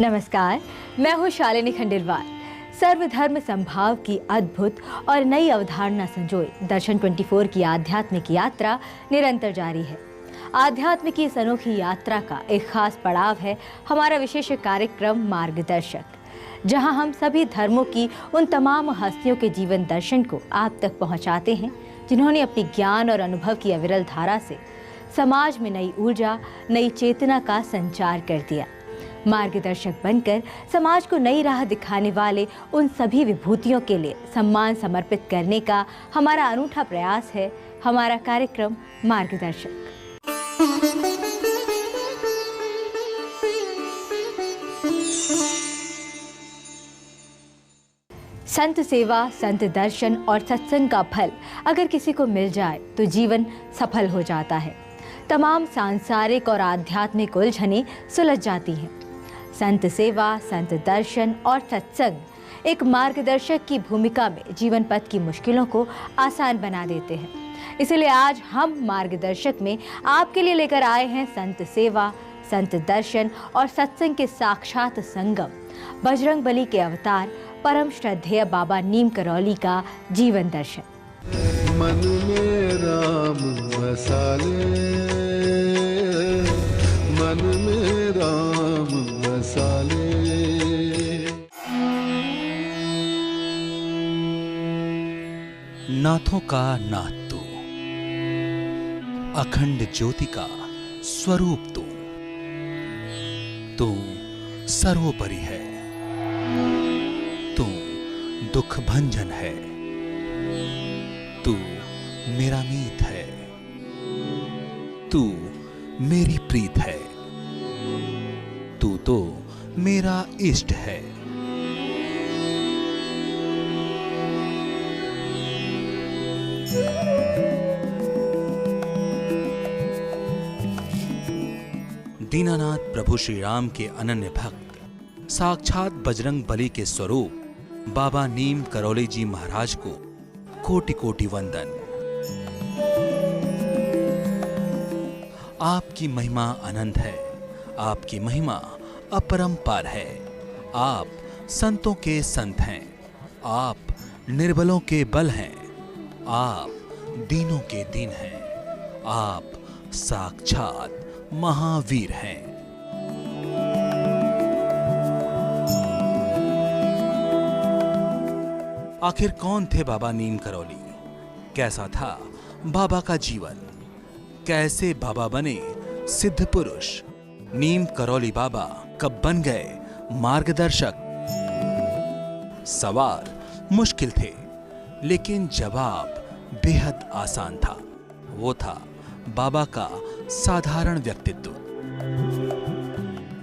नमस्कार, मैं हूँ शालिनी खंडेलवाल। सर्वधर्म संभाव की अद्भुत और नई अवधारणा संजोए दर्शन 24 की आध्यात्मिक यात्रा निरंतर जारी है। आध्यात्म की इस अनोखी यात्रा का एक खास पड़ाव है हमारा विशेष कार्यक्रम मार्गदर्शक, जहां हम सभी धर्मों की उन तमाम हस्तियों के जीवन दर्शन को आप तक पहुंचाते हैं जिन्होंने अपनी ज्ञान और अनुभव की अविरल धारा से समाज में नई ऊर्जा, नई चेतना का संचार कर दिया। मार्गदर्शक बनकर समाज को नई राह दिखाने वाले उन सभी विभूतियों के लिए सम्मान समर्पित करने का हमारा अनूठा प्रयास है हमारा कार्यक्रम मार्गदर्शक। संत सेवा, संत दर्शन और सत्संग का फल अगर किसी को मिल जाए तो जीवन सफल हो जाता है। तमाम सांसारिक और आध्यात्मिक उलझनें सुलझ जाती हैं। संत सेवा, संत दर्शन और सत्संग एक मार्गदर्शक की भूमिका में जीवन पथ की मुश्किलों को आसान बना देते हैं। इसलिए आज हम मार्गदर्शक में आपके लिए लेकर आए हैं संत सेवा, संत दर्शन और सत्संग के साक्षात संगम, बजरंगबली के अवतार परम श्रद्धेय बाबा नीम करौली का जीवन दर्शन। मन में राम बसाले, मन में राम बसाले। नाथों का नाथ तू, अखंड ज्योति का स्वरूप तू, तू सर्वोपरि है, तू दुख भंजन है, तू मेरा मीत है, तू मेरी प्रीत है, तू तो मेरा इष्ट है। दीनानाथ प्रभु श्री राम के अनन्य भक्त साक्षात बजरंग बली के स्वरूप बाबा नीम करौली जी महाराज को कोटि कोटि वंदन। आपकी महिमा अनंत है, आपकी महिमा अपरंपार है। आप संतों के संत हैं, आप निर्बलों के बल हैं, आप दीनों के दीन हैं, आप साक्षात महावीर हैं। आखिर कौन थे बाबा नीम करौली? कैसा था बाबा का जीवन? कैसे बाबा बने सिद्ध पुरुष? नीम करौली बाबा कब बन गए मार्गदर्शक? सवाल मुश्किल थे, लेकिन जवाब बेहद आसान था। वो था बाबा का साधारण व्यक्तित्व।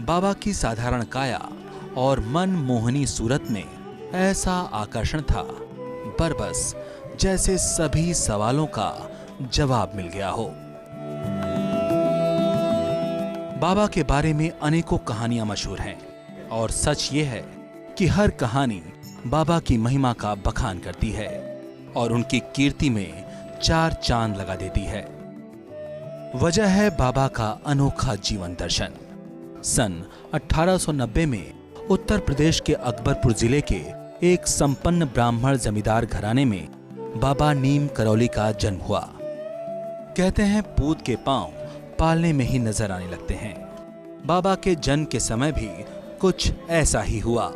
बाबा की साधारण काया और मन मोहनी सूरत में ऐसा आकर्षण था, बरबस जैसे सभी सवालों का जवाब मिल गया हो। बाबा के बारे में अनेकों कहानियां मशहूर हैं और सच ये है कि हर कहानी बाबा की महिमा का बखान करती है और उनकी कीर्ति में चार चांद लगा देती है। वजह है बाबा का अनोखा जीवन दर्शन। सन 1890 में उत्तर प्रदेश के अकबरपुर जिले के एक संपन्न ब्राह्मण जमींदार घराने में बाबा नीम करौली का जन्म हुआ। कहते हैं पूत के पांव पालने में ही नजर आने लगते हैं। बाबा के जन्म के समय भी कुछ ऐसा ही हुआ।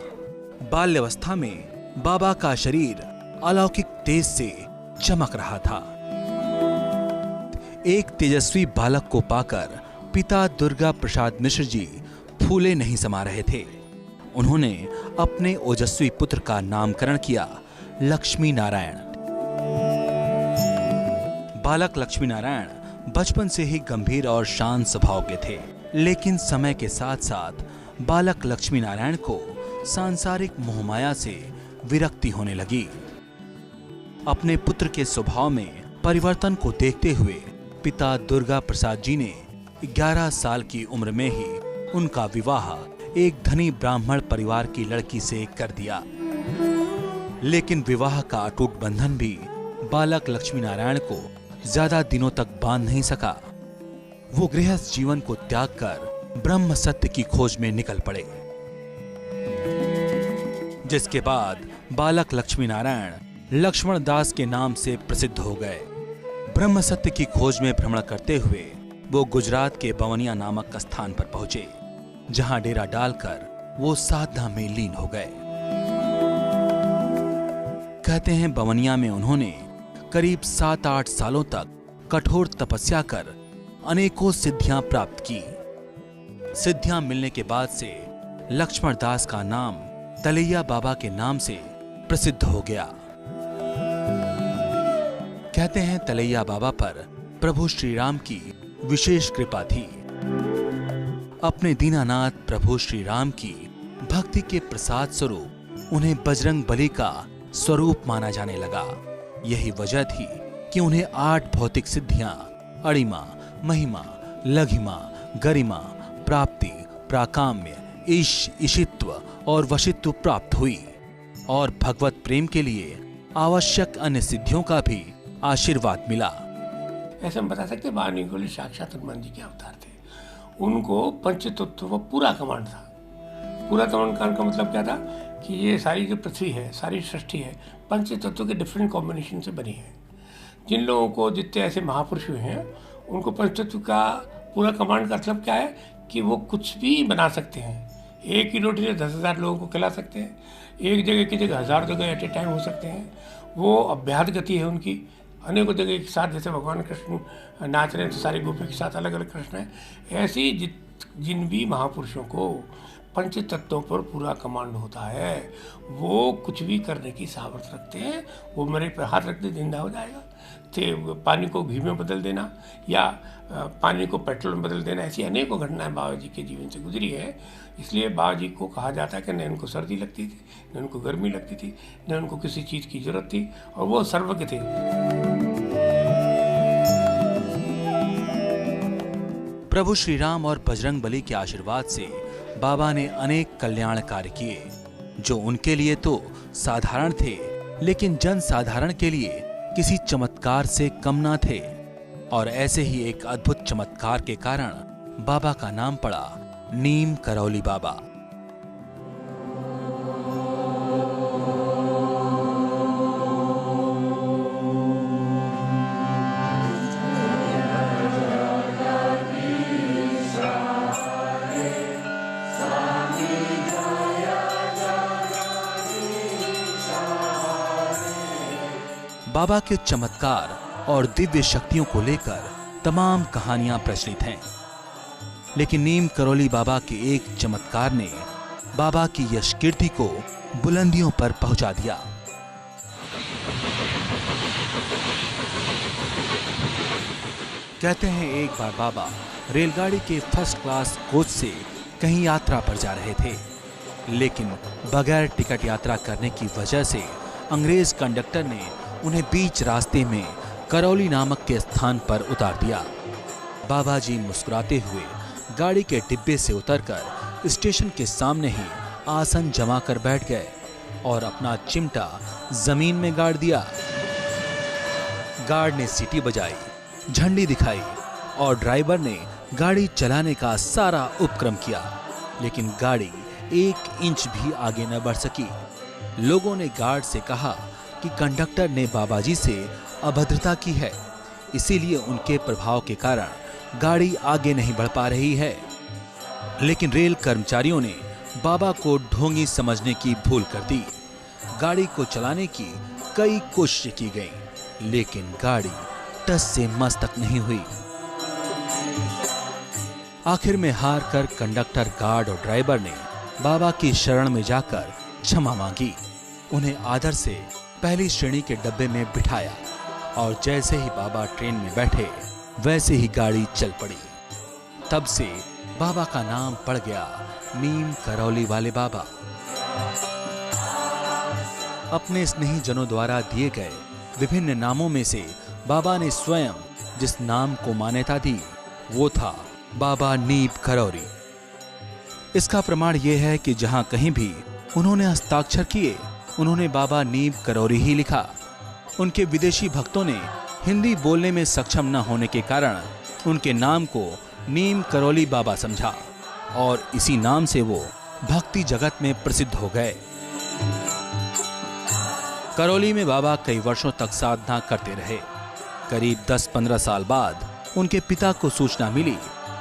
बाल्यावस्था में बाबा का शरीर अलौकिक तेज से चमक रहा था। एक तेजस्वी बालक को पाकर पिता दुर्गा प्रसाद मिश्र जी फूले नहीं समा रहे थे। उन्होंने अपने ओजस्वी पुत्र का नामकरण किया लक्ष्मी नारायण। बालक लक्ष्मी नारायण बचपन से ही गंभीर और शांत स्वभाव के थे, लेकिन समय के साथ साथ बालक लक्ष्मी नारायण को सांसारिक मोहमाया से विरक्ति होने लगी। अपने पुत्र के स्वभाव में परिवर्तन को देखते हुए पिता दुर्गा प्रसाद जी ने 11 साल की उम्र में ही उनका विवाह एक धनी ब्राह्मण परिवार की लड़की से कर दिया। लेकिन विवाह का अटूट बंधन भी बालक लक्ष्मी नारायण को ज्यादा दिनों तक बांध नहीं सका। वो गृहस्थ जीवन को त्याग कर ब्रह्म सत्य की खोज में निकल पड़े। जिसके बाद बालक लक्ष्मी नारायण लक्ष्मण दास के नाम से प्रसिद्ध हो गए। ब्रह्म सत्य की खोज में भ्रमण करते हुए वो गुजरात के बवनिया नामक स्थान पर पहुंचे, जहां डेरा डालकर वो साधना में लीन हो गए। कहते हैं बवनिया में उन्होंने करीब 7-8 सालों तक कठोर तपस्या कर अनेकों सिद्धियां प्राप्त की। सिद्धियां मिलने के बाद से लक्ष्मण दास का नाम तलैया बाबा के नाम से प्रसिद्ध हो गया। कहते हैं तलैया बाबा पर प्रभु श्री राम की विशेष कृपा थी। अपने दीनानाथ प्रभु श्री राम की भक्ति के प्रसाद स्वरूप उन्हें बजरंग बली का स्वरूप माना जाने लगा। यही वजह थी कि उन्हें 8 भौतिक सिद्धियां अणिमा, महिमा, लघिमा, गरिमा, प्राप्ति, प्राकाम्य, ईशित्व और वशित्व प्राप्त हुई और भगवत प्रेम के लिए आवश्यक अन्य सिद्धियों का भी आशीर्वाद मिला। ऐसे हम बता सकते बाबा साक्षात हनुमान जी के अवतार थे। उनको पंचतत्व का पूरा कमांड था। पूरा कमांड का मतलब क्या था कि ये सारी जो पृथ्वी है, सारी सृष्टि है, पंच तत्वों के डिफरेंट कॉम्बिनेशन से बनी है। जिन लोगों को, जितने ऐसे महापुरुष हुए हैं, उनको पंचतत्व का पूरा कमांड का मतलब क्या है कि वो कुछ भी बना सकते हैं। एक ही रोटी से 10,000 लोगों को खिला सकते हैं। एक जगह की जगह 1000 जगह एट ए टाइम हो सकते हैं। वो अभ्यास गति है उनकी, अनेकों जगह के साथ। जैसे भगवान कृष्ण नाच रहे हैं तो सारी गोपियों के साथ अलग अलग कृष्ण है। ऐसी जिन भी महापुरुषों को पंच तत्वों पर पूरा कमांड होता है, वो कुछ भी करने की सामर्थ्य रखते हैं। वो मेरे पर हाथ रख दे जिंदा हो जाएगा। पानी को घी में बदल देना या पानी को पेट्रोल में बदल देना, ऐसी अनेकों घटनाएं बाबा जी के जीवन से गुजरी है। इसलिए बाबा जी को कहा जाता है कि न उनको सर्दी लगती थी, न उनको गर्मी लगती थी, न उनको किसी चीज़ की जरूरत थी, और वो सर्वज्ञ थे। प्रभु श्री राम और बजरंग बली के आशीर्वाद से बाबा ने अनेक कल्याण कार्य किए, जो उनके लिए तो साधारण थे, लेकिन जन साधारण के लिए किसी चमत्कार से कम ना थे। और ऐसे ही एक अद्भुत चमत्कार के कारण बाबा का नाम पड़ा नीम करौली बाबा। बाबा के चमत्कार और दिव्य शक्तियों को लेकर तमाम कहानियां प्रचलित हैं, लेकिन नीम करौली बाबा के एक चमत्कार ने बाबा की यश कीर्ति को बुलंदियों पर पहुंचा दिया। कहते हैं एक बार बाबा रेलगाड़ी के फर्स्ट क्लास कोच से कहीं यात्रा पर जा रहे थे, लेकिन बगैर टिकट यात्रा करने की वजह से अंग्रेज कंडक्टर ने उन्हें बीच रास्ते में करौली नामक के स्थान पर उतार दिया। बाबा जी मुस्कुराते हुए गाड़ी के डिब्बे से उतरकर स्टेशन के सामने ही आसन जमा कर बैठ गए और अपना चिमटा जमीन में गाड़ दिया। गार्ड ने सीटी बजाई, झंडी दिखाई और ड्राइवर ने गाड़ी चलाने का सारा उपक्रम किया, लेकिन गाड़ी 1 इंच भी आगे न बढ़ सकी। लोगों ने गार्ड से कहा कि कंडक्टर ने बाबा जी से अभद्रता की है, इसीलिए उनके प्रभाव के कारण गाड़ी आगे नहीं बढ़ पा रही है। लेकिन रेल कर्मचारियों ने बाबा को ढोंगी समझने की भूल कर दी। गाड़ी को चलाने की कई कोशिशें की गईं, लेकिन गाड़ी टस से मस तक नहीं हुई। आखिर में हार कर कंडक्टर, गार्ड और ड्राइवर ने बाबा की शरण में जाकर क्षमा मांगी। उन्हें आदर से पहली श्रेणी के डब्बे में बिठाया और जैसे ही बाबा ट्रेन में बैठे वैसे ही गाड़ी चल पड़ी। तब से बाबा का नाम पड़ गया नीम करौली वाले बाबा। अपने स्नेही जनों द्वारा दिए गए विभिन्न नामों में से बाबा ने स्वयं जिस नाम को मान्यता दी वो था बाबा नीम करौली। इसका प्रमाण यह है कि जहां कहीं भी उन्होंने हस्ताक्षर किए उन्होंने बाबा नीम करौली ही लिखा। उनके विदेशी भक्तों ने हिंदी बोलने में सक्षम न होने के कारण उनके नाम को नीम करौली बाबा समझा और इसी नाम से वो भक्ति जगत में प्रसिद्ध हो गए। करौली में बाबा कई वर्षों तक साधना करते रहे। करीब 10-15 साल बाद उनके पिता को सूचना मिली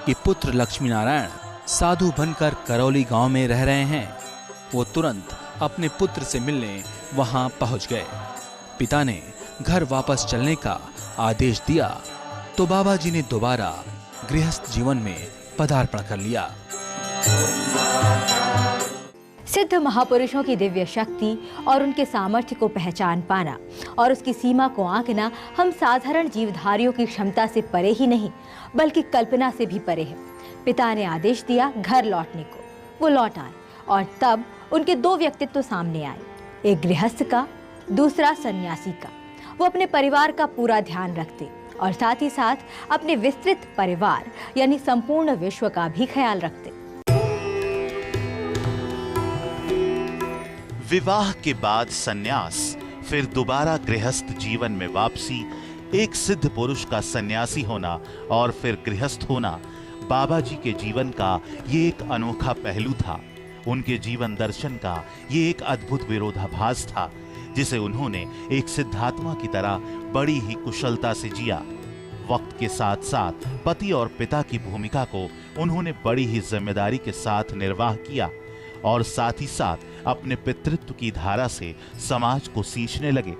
कि पुत्र लक्ष्मी नारायण साधु बनकर करौली गांव में रह रहे हैं। वो तुरंत अपने पुत्र से मिलने वहां पहुंच गए। पिता ने घर वापस चलने का आदेश दिया तो बाबा जी ने दोबारा गृहस्थ जीवन में पदार्पण कर लिया। सिद्ध महापुरुषों की दिव्य शक्ति और उनके सामर्थ्य को पहचान पाना और उसकी सीमा को आंकना हम साधारण जीवधारियों की क्षमता से परे ही नहीं बल्कि कल्पना से भी परे है। पिता ने आदेश दिया घर लौटने को, वो लौट आए और तब उनके दो व्यक्तित्व सामने आए, एक गृहस्थ का, दूसरा सन्यासी का। वो अपने परिवार का पूरा ध्यान रखते और साथ ही साथ अपने विस्तृत परिवार यानी संपूर्ण विश्व का भी ख्याल रखते। विवाह के बाद सन्यास, फिर दोबारा गृहस्थ जीवन में वापसी, एक सिद्ध पुरुष का सन्यासी होना और फिर गृहस्थ होना बाबा जी के जीवन का ये एक अनोखा पहलू था। उनके जीवन दर्शन का ये एक अद्भुत विरोधाभास था जिसे उन्होंने एक सिद्धात्मा की तरह बड़ी ही कुशलता से जिया। वक्त के साथ साथ पति और पिता की भूमिका को उन्होंने बड़ी ही जिम्मेदारी के साथ निर्वाह किया और साथ ही साथ अपने पितृत्व की धारा से समाज को सींचने लगे।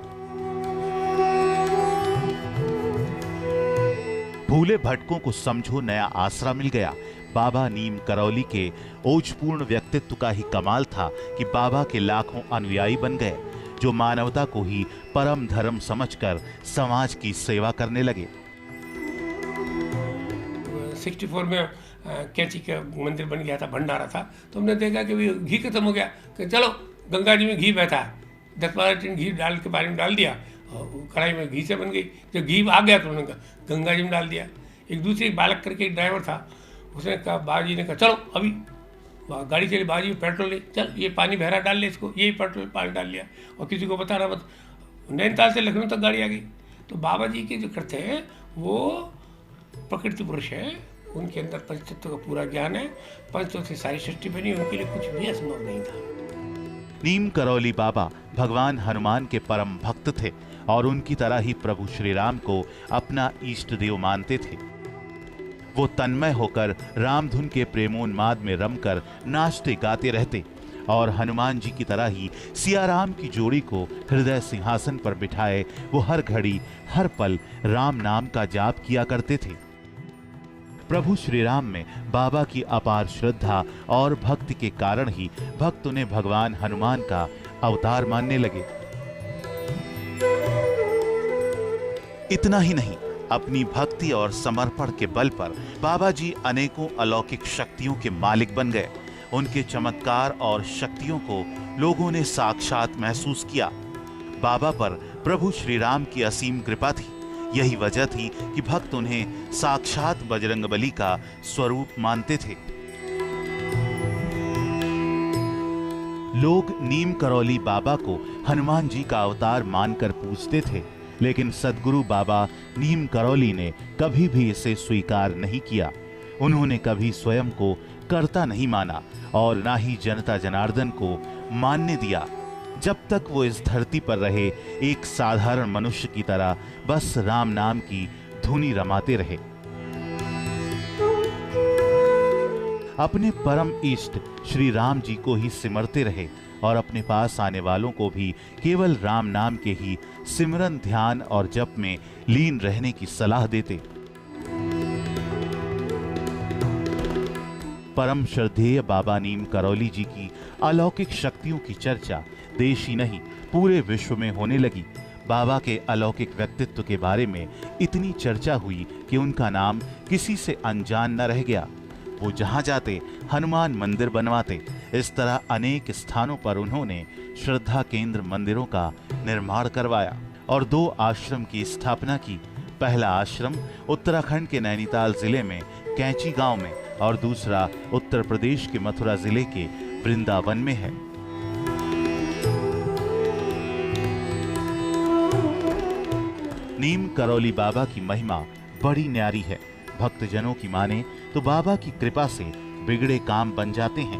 भूले भटकों को समझो नया आसरा मिल गया। बाबा नीम करौली के ओजपूर्ण व्यक्तित्व का ही कमाल था कि बाबा के लाखों अनुयायी बन गए जो मानवता को ही परम धर्म समझकर समाज की सेवा करने लगे। 64 में कैंची का मंदिर बन गया था, भंडारा था, तो हमने देखा कि घी खत्म हो गया कि चलो गंगा जी में घी बहता है, 10-12 टिन घी डाल के पानी में डाल दिया और कढ़ाई में घी से बन गई। जब घी आ गया तो उन्होंने गंगा जी में डाल दिया। एक दूसरे बालक करके एक ड्राइवर था, उसने कहा, बाजी ने कहा चलो अभी गाड़ी चली, बाजी पेट्रोल ले, चल ये पानी बहरा डाल ले इसको, ये पेट्रोल पानी डाल लिया और किसी को बता रहा मत। नैनीताल से लखनऊ तक गाड़ी आ गई। तो बाबा जी के जो करते हैं वो प्रकृति पुरुष है, उनके अंदर पंचतत्व का पूरा ज्ञान है, पंचतत्व से सारी सृष्टि बनी, उनके लिए कुछ भी असंभव नहीं था। नीम करौली बाबा भगवान हनुमान के परम भक्त थे और उनकी तरह ही प्रभु श्री राम को अपना इष्ट देव मानते थे। वो तन्मय होकर रामधुन के प्रेमोन्माद में रमकर नाचते गाते रहते और हनुमान जी की तरह ही सियाराम की जोड़ी को हृदय सिंहासन पर बिठाए वो हर घड़ी हर पल राम नाम का जाप किया करते थे। प्रभु श्री राम में बाबा की अपार श्रद्धा और भक्ति के कारण ही भक्त उन्हें भगवान हनुमान का अवतार मानने लगे। इतना ही नहीं, अपनी भक्ति और समर्पण के बल पर बाबा जी अनेकों अलौकिक शक्तियों के मालिक बन गए। उनके चमत्कार और शक्तियों को लोगों ने साक्षात महसूस किया। बाबा पर प्रभु श्री राम की असीम कृपा थी। यही वजह थी कि भक्त उन्हें साक्षात बजरंगबली का स्वरूप मानते थे। लोग नीम करौली बाबा को हनुमान जी का अवतार मानकर पूजते थे, लेकिन सद्गुरु बाबा नीम करौली ने कभी भी इसे स्वीकार नहीं किया। उन्होंने कभी स्वयं को कर्ता नहीं माना और ना ही जनता जनार्दन को मानने दिया। जब तक वो इस धरती पर रहे एक साधारण मनुष्य की तरह बस राम नाम की धुनी रमाते रहे। अपने परम इष्ट श्री राम जी को ही सिमरते रहे और अपने पास आने वालों को भी केवल राम नाम के ही सिमरन, ध्यान और जप में लीन रहने की सलाह देते। परम श्रद्धेय बाबा नीम करौली जी की अलौकिक शक्तियों की चर्चा देश ही नहीं पूरे विश्व में होने लगी। बाबा के अलौकिक व्यक्तित्व के बारे में इतनी चर्चा हुई कि उनका नाम किसी से अनजान न रह गया। वो जहां जाते हनुमान मंदिर बनवाते। इस तरह अनेक स्थानों पर उन्होंने श्रद्धा केंद्र मंदिरों का निर्माण करवाया और 2 आश्रम की स्थापना की। पहला आश्रम उत्तराखंड के नैनीताल जिले में कैंची गांव में और दूसरा उत्तर प्रदेश के मथुरा जिले के वृंदावन में है। नीम करौली बाबा की महिमा बड़ी न्यारी है। भक्तजनों की माने तो बाबा की कृपा से बिगड़े काम बन जाते हैं।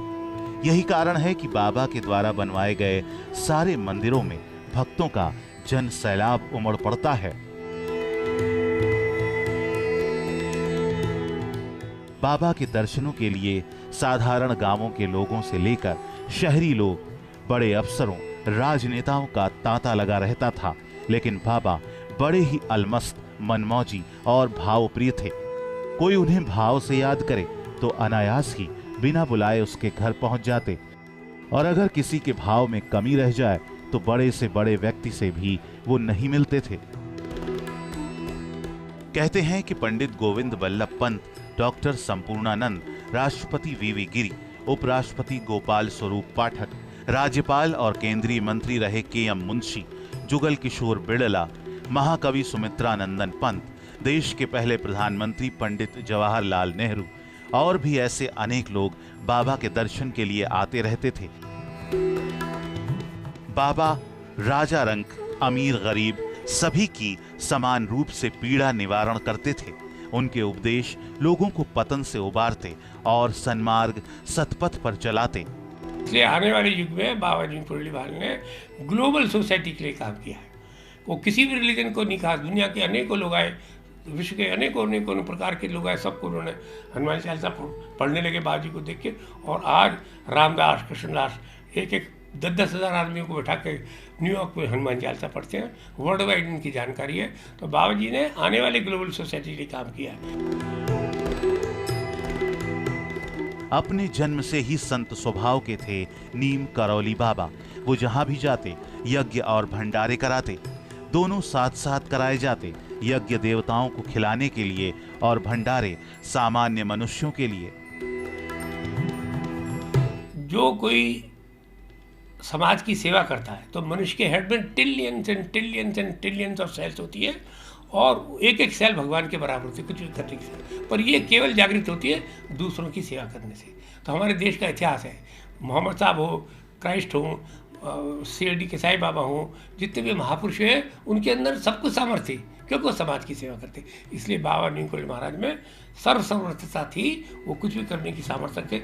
यही कारण है कि बाबा के द्वारा बनवाए गए सारे मंदिरों में भक्तों का जन सैलाब उमड़ पड़ता है। बाबा के दर्शनों के लिए साधारण गांवों के लोगों से लेकर शहरी लोग, बड़े अफसरों, राजनेताओं का तांता लगा रहता था, लेकिन बाबा बड़े ही अलमस्त, मनमौजी और भावप्रिय थे। कोई उन्हें भाव से याद करे तो अनायास ही बिना बुलाए उसके घर पहुंच जाते, और अगर किसी के भाव में कमी रह जाए तो बड़े से बड़े व्यक्ति से भी वो नहीं मिलते थे। कहते हैं कि पंडित गोविंद बल्लभ पंत, डॉक्टर संपूर्णानंद, राष्ट्रपति वीवी गिरी, उपराष्ट्रपति गोपाल स्वरूप पाठक, राज्यपाल और केंद्रीय मंत्री रहे के.एम. मुंशी, जुगल किशोर बिड़ला, महाकवि सुमित्रानंदन पंत, देश के पहले प्रधानमंत्री पंडित जवाहरलाल नेहरू और भी ऐसे अनेक लोग बाबा के दर्शन के लिए आते रहते थे। बाबा राजा रंक, अमीर गरीब सभी की समान रूप से पीड़ा निवारण करते थे। उनके उपदेश लोगों को पतन से उबारते और सन्मार्ग सतपथ पर चलाते। इसलिए आने वाले युग में बाबा जी मुरलीधर ने ग्लोबल सोसाइटी के लिए काम किया है। वो किसी भी रिलीजन को नहीं कहा, दुनिया के अनेकों लोग आए, विश्व के अनेकों प्रकार के लोग आए, सबको उन्होंने हनुमान चालीसा पढ़ने लगे बाबा जी को देख के। और आज रामदास, कृष्णदास, एक 10-10 हज़ार आदमियों को बैठा के न्यूयॉर्क में हनुमान चालीसा पढ़ते हैं। वर्ल्ड वाइड इनकी जानकारी है। तो बाबा जी ने आने वाले ग्लोबल सोसाइटी के लिए काम किया है। अपने जन्म से ही संत स्वभाव के थे नीम करौली बाबा। वो जहां भी जाते यज्ञ और भंडारे कराते, दोनों साथ साथ कराए जाते। यज्ञ देवताओं को खिलाने के लिए और भंडारे सामान्य मनुष्यों के लिए। जो कोई समाज की सेवा करता है तो मनुष्य के हेड में trillions and trillions and trillions of cells होती है, और एक एक सेल भगवान के बराबर होती है कुछ भी करने की। पर ये केवल जागृत होती है दूसरों की सेवा करने से। तो हमारे देश का इतिहास है, मोहम्मद साहब हो, क्राइस्ट हो, शिरडी के साईं बाबा हो, जितने भी महापुरुष हैं उनके अंदर सब कुछ सामर्थ्य थी, क्योंकि वो समाज की सेवा करते। इसलिए बाबा नीम करौली महाराज में सर्वसमर्थता थी, वो कुछ भी करने की सामर्थ्य थे।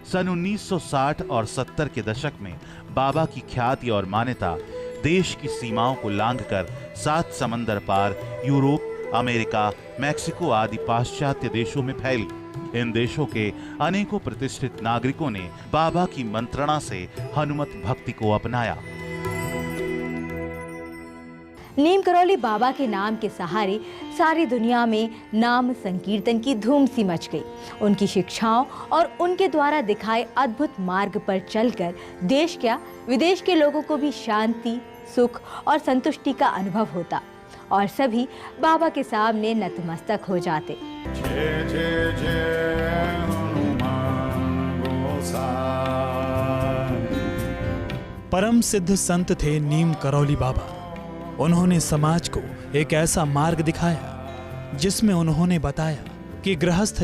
सन 1960 और 70 के दशक में बाबा की ख्याति और मान्यता देश की सीमाओं को लांघकर 7 समंदर पार यूरोप, अमेरिका, मैक्सिको आदि पाश्चात्य देशों में फैली। इन देशों के अनेकों प्रतिष्ठित नागरिकों ने बाबा की मंत्रणा से हनुमत भक्ति को अपनाया। नीम करौली बाबा के नाम के सहारे सारी दुनिया में नाम संकीर्तन की धूम सी मच गई। उनकी शिक्षाओं और उनके द्वारा दिखाए अद्भुत मार्ग पर चलकर देश क्या विदेश के लोगों को भी शांति, सुख और संतुष्टि का अनुभव होता और सभी बाबा के सामने नतमस्तक हो जाते। जय जय जय हनुमान गोसाई। परम सिद्ध संत थे नीम करौली बाबा। उन्होंने समाज को एक ऐसा मार्ग दिखाया जिसमें उन्होंने बताया कि गृहस्थ